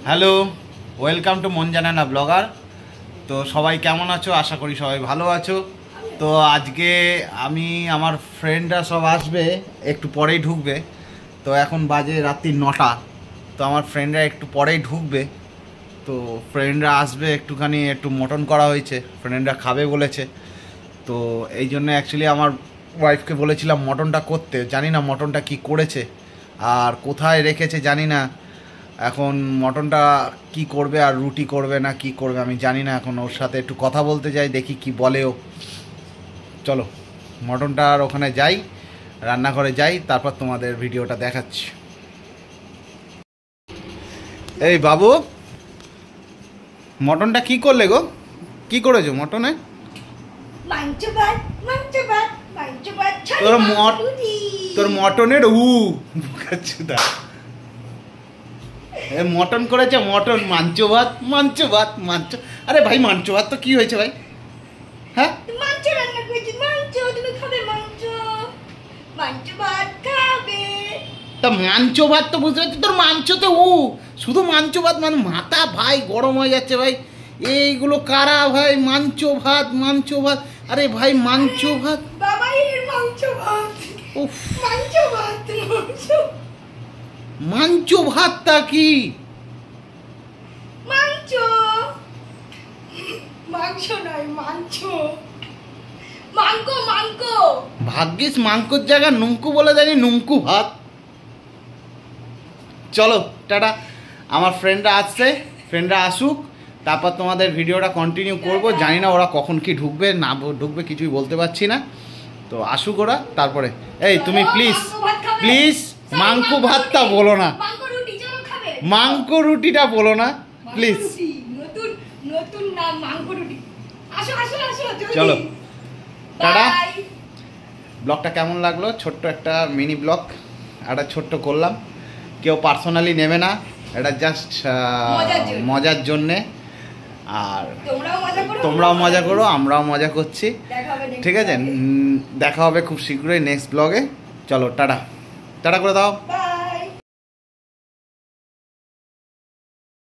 Hello, welcome to মন জানে না ব্লগার। তো সবাই কেমন আছো? আশা করি সবাই ভালো আছো। তো আজকে আমি আমার ফ্রেন্ডরা সব আসবে, একটু পরেই ঢুকবে। তো এখন বাজে রাত্রি 9টা। তো আমার ফ্রেন্ডরা একটু পরেই ঢুকবে। তো ফ্রেন্ডরা আসবে, একটু মটন করা হয়েছে, ফ্রেন্ডরা খাবে বলেছে। তো এই জন্য অ্যাকচুয়ালি আমার ওয়াইফকে বলেছিলাম মটনটা করতে, জানি না মটনটা কি করেছে আর কোথায় রেখেছে জানি না। এখন মটনটা কি করবে, আর রুটি করবে না কি করবে আমি জানি না। এখন ওর সাথে একটু কথা বলতে যাই, দেখি কি বলে ও। চলো মটনটা আর ওখানে যাই, রান্নাঘরে যাই, তারপর তোমাদের ভিডিওটা দেখাচ্ছি। এই বাবু, মটনটা কি করলে গো? কি করেছো মটনে? তোর মটনের বোকাচ্ছুদা। মটন করেছে, মটন। মাংস ভাত, মাংস ভাত, মাংস। আরে ভাই, মাংস ভাত তো কি হয়েছে ভাই? হ্যাঁ, মাংস রান্না করেছি। মাংস, তুমি খাবে মাংস? মাংস ভাত খাবে? তা মাংস ভাত তো বুঝতে পারছি, তোর মাংসতে শুধু মাংস ভাত মানে মাথা ভাই গরম হয়ে যাচ্ছে ভাই। এইগুলো কারা ভাই? মাংস ভাত, মাংস ভাত। আরে ভাই মাংস ভাত, বাবাই মাংস ভাত। উফ, মাংস ভাত, মাংস। মাংস ভাতটা কি? মাংস, মাংস নয়, মাংস। মাংকো, মাংকো। ভাগ্যিস মাংকর জায়গা নুঙ্কু বলে জানি, নুঙ্কু ভাত। চলো টাটা। আমার ফ্রেন্ডরা আসছে, ফ্রেন্ডরা আসুক, তারপর তোমাদের ভিডিওটা কন্টিনিউ করব। জানি না ওরা কখন কি ঢুকবে না ঢুকবে, কিছুই বলতে পারছি না। তো আসুক ওরা, তারপরে। এই তুমি প্লিজ প্লিজ মাংকু ভাতটা বলো না, মাংকো রুটি চলো খাবে? মাংকো রুটিটা বলো না প্লিজ। নতুন নতুন নাম মাংকো রুটি। আসো আসো আসো, চলো টাটা। বাই। ব্লগটা কেমন লাগলো? ছোট্ট একটা মিনি ব্লগ, একটা ছোট্ট করলাম। কেউ পার্সোনালি নেবে না, এটা জাস্ট মজার জন্যে। আর তোমরাও মজা করো, আমরাও মজা করছি। ঠিক আছে, দেখা হবে খুব শীঘ্রই নেক্সট ব্লগে। চলো টাটা, টাটা করে দাও।